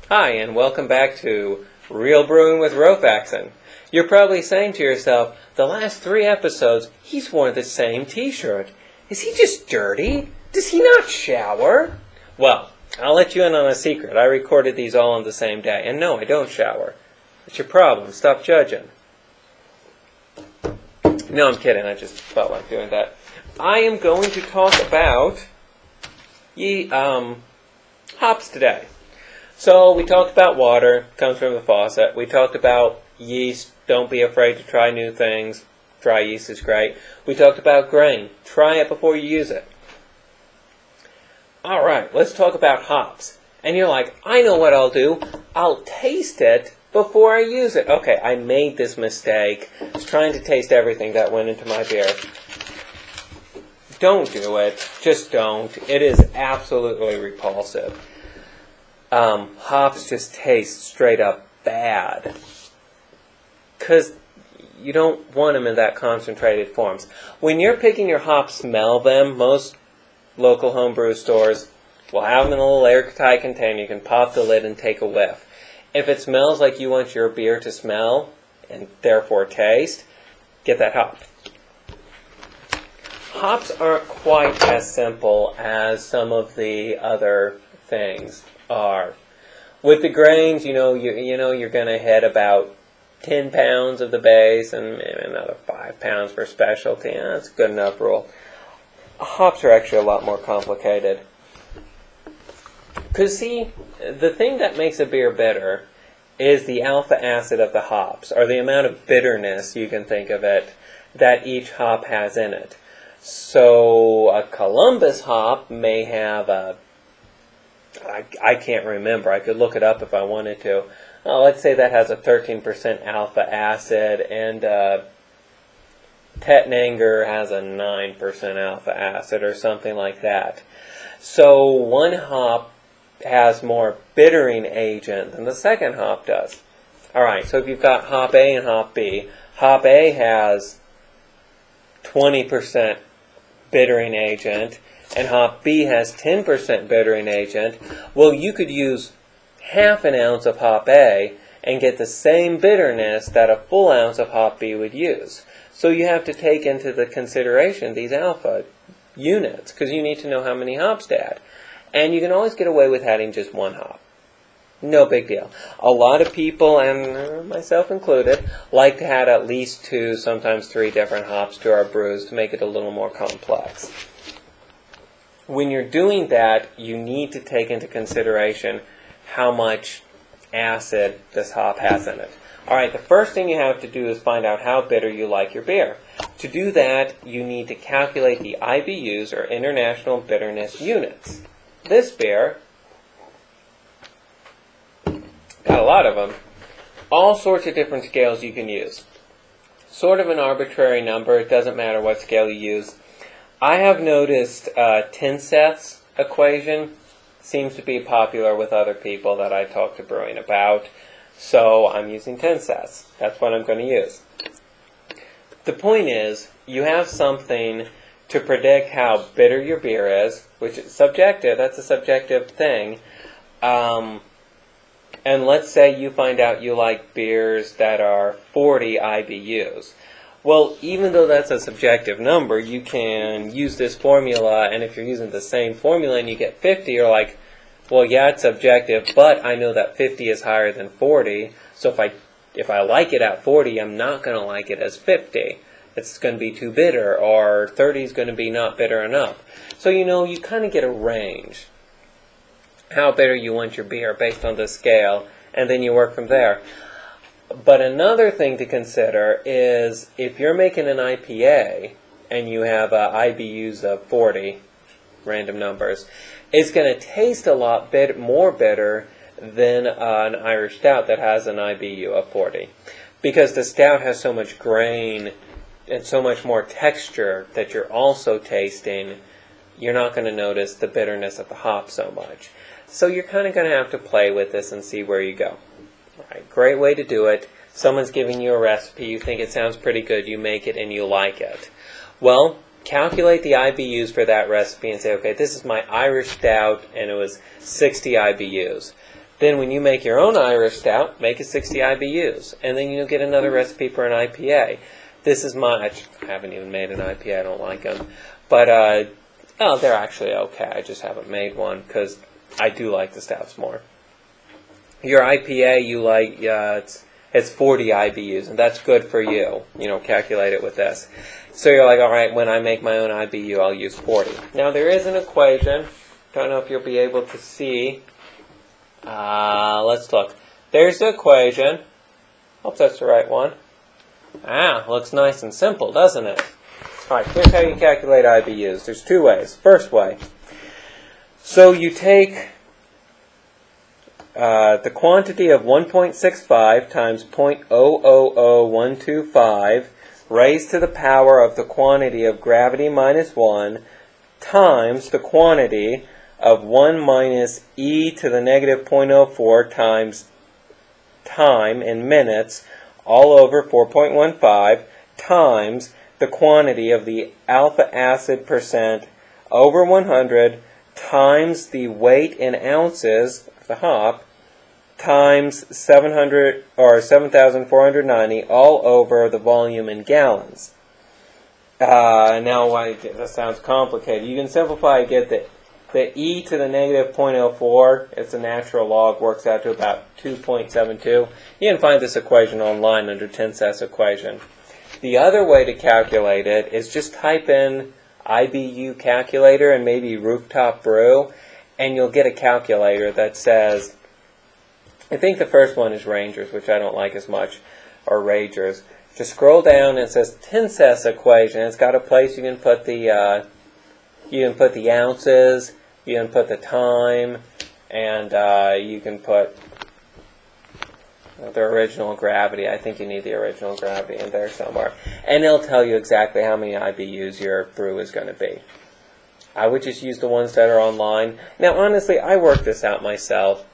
Hi, and welcome back to Real Brewing with Rofaxen. You're probably saying to yourself, the last 3 episodes, he's worn the same t-shirt. Is he just dirty? Does he not shower? Well, I'll let you in on a secret. I recorded these all on the same day. And no, I don't shower. It's your problem. Stop judging. No, I'm kidding. I just felt like doing that. I am going to talk about hops today. So we talked about water, comes from the faucet. We talked about yeast, don't be afraid to try new things. Dry yeast is great. We talked about grain, try it before you use it. Alright, let's talk about hops. And you're like, I know what I'll do. I'll taste it before I use it. Okay, I made this mistake. I was trying to taste everything that went into my beer. Don't do it. Just don't. It is absolutely repulsive. Hops just taste straight up bad. Because you don't want them in that concentrated forms. When you're picking your hops, smell them. Most local homebrew stores will have them in a little airtight container. You can pop the lid and take a whiff. If it smells like you want your beer to smell, and therefore taste, get that hop. Hops aren't quite as simple as some of the other things are. With the grains, you know you're going to hit about 10 pounds of the base and maybe another 5 pounds for specialty. That's a good enough rule. Hops are actually a lot more complicated. Because see, the thing that makes a beer bitter is the alpha acid of the hops, or the amount of bitterness, you can think of it, that each hop has in it. So a Columbus hop may have I can't remember. I could look it up if I wanted to. Let's say that has a 13% alpha acid, and Tettnanger has a 9% alpha acid, or something like that. So one hop has more bittering agent than the second hop does. Alright, so if you've got hop A and hop B, hop A has 20% bittering agent, and hop B has 10% bittering agent. Well, you could use half an ounce of hop A and get the same bitterness that a full ounce of hop B would use. So you have to take into the consideration these alpha units, because you need to know how many hops to add. And you can always get away with adding just one hop. No big deal. A lot of people, and myself included, like to add at least 2, sometimes 3 different hops to our brews to make it a little more complex. When you're doing that, you need to take into consideration how much acid this hop has in it. Alright, the first thing you have to do is find out how bitter you like your beer. To do that, you need to calculate the IBUs, or International Bitterness Units. This beer got a lot of them. All sorts of different scales you can use. Sort of an arbitrary number. It doesn't matter what scale you use. I have noticed Tinseth's equation seems to be popular with other people that I talk to brewing about. So I'm using Tinseth's. That's what I'm going to use. The point is, you have something to predict how bitter your beer is, which is subjective. That's a subjective thing. And let's say you find out you like beers that are 40 IBUs. Well, even though that's a subjective number, you can use this formula, and if you're using the same formula and you get 50, you're like, well, yeah, it's subjective, but I know that 50 is higher than 40, so if I like it at 40, I'm not going to like it as 50. It's going to be too bitter, or 30 is going to be not bitter enough. So, you kind of get a range. How bitter you want your beer based on the scale, and then you work from there. But another thing to consider is if you're making an IPA and you have IBUs of 40, random numbers, it's going to taste a lot more bitter than an Irish Stout that has an IBU of 40. Because the Stout has so much grain and so much more texture that you're also tasting, you're not going to notice the bitterness of the hop so much. So you're kind of going to have to play with this and see where you go. Alright, great way to do it. Someone's giving you a recipe, you think it sounds pretty good, you make it and you like it. Well, calculate the IBUs for that recipe and say, okay, this is my Irish Stout and it was 60 IBUs. Then when you make your own Irish Stout, make it 60 IBUs. And then you'll get another recipe for an IPA. This is I haven't even made an IPA, I don't like them. But, oh, they're actually okay. I just haven't made one because I do like the stouts more. Your IPA, you like, it's 40 IBUs, and that's good for you. You know, calculate it with this. So you're like, all right, when I make my own IBU, I'll use 40. Now, there is an equation. Don't know if you'll be able to see. Let's look. There's the equation. Hope that's the right one. Looks nice and simple, doesn't it? All right, here's how you calculate IBUs. There's two ways. First way. So you take the quantity of 1.65 times 0.000125 raised to the power of the quantity of gravity minus 1 times the quantity of 1 minus e to the negative 0.04 times time in minutes all over 4.15 times the quantity of the alpha acid percent over 100 times the weight in ounces of the hop times 700 or 7,490 all over the volume in gallons. Now, that sounds complicated. You can simplify and get the e to the negative 0.04. It's a natural log, works out to about 2.72. You can find this equation online under Tinseth's equation. The other way to calculate it is just type in IBU calculator and maybe rooftop brew, and you'll get a calculator that says, I think the first one is Rangers, which I don't like as much, or Ragers. Just scroll down and it says Tinseth's equation. It's got a place you can put the ounces, you can put the time, and you can put the original gravity. I think you need the original gravity in there somewhere. And it'll tell you exactly how many IBUs your brew is going to be. I would just use the ones that are online. Now, honestly, I worked this out myself.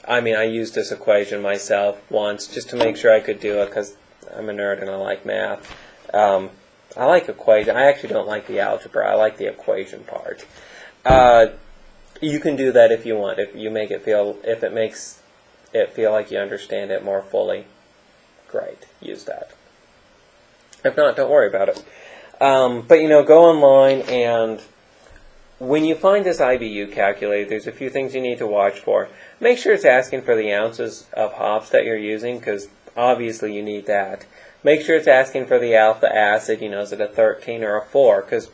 I mean, I used this equation myself once just to make sure I could do it because I'm a nerd and I like math. I like equation. I actually don't like the algebra. I like the equation part. You can do that if you want. If you make it if it makes it feel like you understand it more fully, great. Use that. If not, don't worry about it. But go online, and when you find this IBU calculator, there's a few things you need to watch for. Make sure it's asking for the ounces of hops that you're using, because obviously you need that. Make sure it's asking for the alpha acid, is it a 13 or a 4, because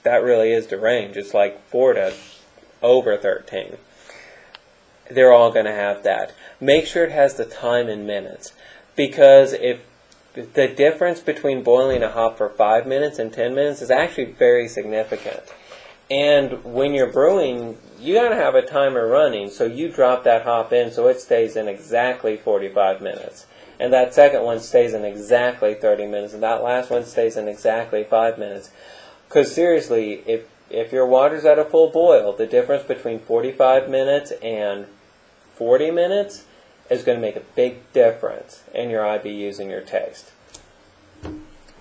that really is the range. It's like 4 to over 13. They're all going to have that. Make sure it has the time in minutes, because if the difference between boiling a hop for 5 minutes and 10 minutes is actually very significant. And when you're brewing, you got to have a timer running, so you drop that hop in so it stays in exactly 45 minutes. And that second one stays in exactly 30 minutes, and that last one stays in exactly 5 minutes. Because seriously, if your water's at a full boil, the difference between 45 minutes and 40 minutes is going to make a big difference in your IBUs and your taste.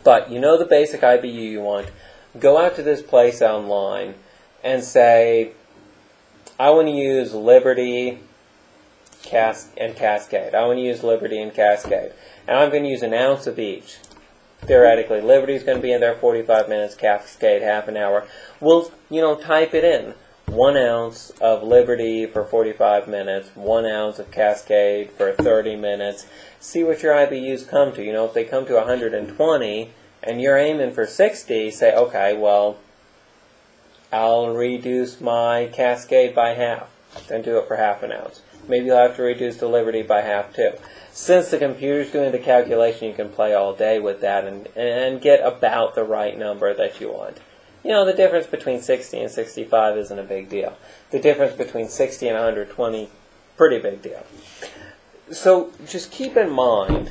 But you know the basic IBU you want. Go out to this place online and say, I want to use Liberty and Cascade. I want to use Liberty and Cascade. And I'm going to use an ounce of each. Theoretically, Liberty is going to be in there 45 minutes, Cascade half an hour. We'll, type it in. 1 ounce of Liberty for 45 minutes, 1 ounce of Cascade for 30 minutes. See what your IBUs come to. If they come to 120 and you're aiming for 60, say, okay, well, I'll reduce my Cascade by half. Then do it for half an ounce. Maybe you'll have to reduce the Liberty by half too. Since the computer's doing the calculation, you can play all day with that and get about the right number that you want. The difference between 60 and 65 isn't a big deal. The difference between 60 and 120, pretty big deal. So just keep in mind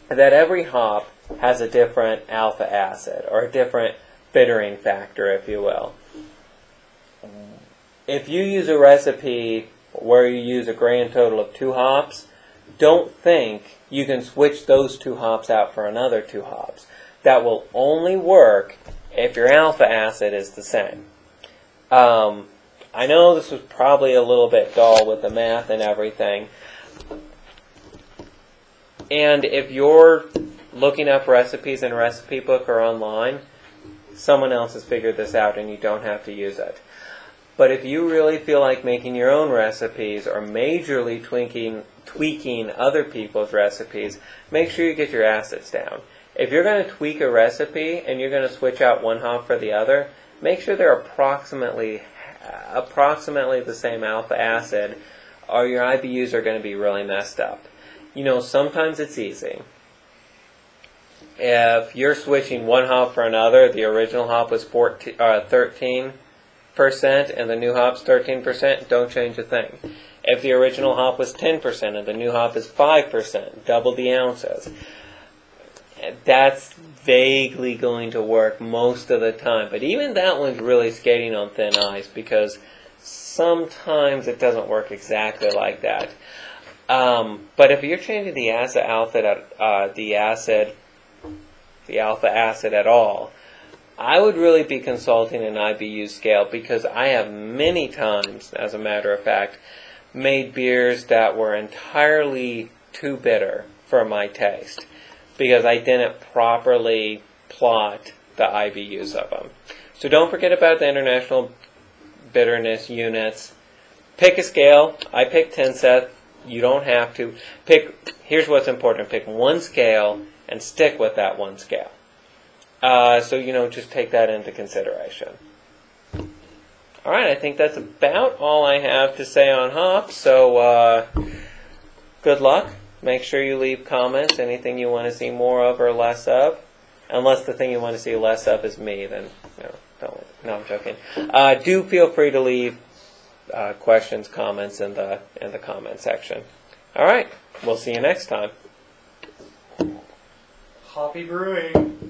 that every hop has a different alpha acid, or a different bittering factor, if you will. If you use a recipe where you use a grand total of 2 hops, don't think you can switch those 2 hops out for another 2 hops. That will only work if your alpha acid is the same. I know this was probably a little bit dull with the math and everything. And if you're looking up recipes in a recipe book or online, someone else has figured this out and you don't have to use it. But if you really feel like making your own recipes or majorly tweaking other people's recipes, make sure you get your acids down. If you're going to tweak a recipe and you're going to switch out one hop for the other, make sure they're approximately the same alpha acid, or your IBUs are going to be really messed up. You know, sometimes it's easy. If you're switching one hop for another, the original hop was 13%, and the new hop's 13%, don't change a thing. If the original hop was 10% and the new hop is 5%, double the ounces. That's vaguely going to work most of the time. But even that one's really skating on thin ice because sometimes it doesn't work exactly like that. But if you're changing the alpha acid at all, I would really be consulting an IBU scale because I have many times, as a matter of fact, made beers that were entirely too bitter for my taste because I didn't properly plot the IBUs of them. So don't forget about the international bitterness units. Pick a scale. I picked 10 set. You don't have to. Here's what's important. Pick one scale and stick with that one scale. So, just take that into consideration. All right, I think that's about all I have to say on hops. So, good luck. Make sure you leave comments, anything you want to see more of or less of. Unless the thing you want to see less of is me, then, don't. No, I'm joking. Do feel free to leave questions, comments in the comment section. All right, we'll see you next time. Hoppy Brewing.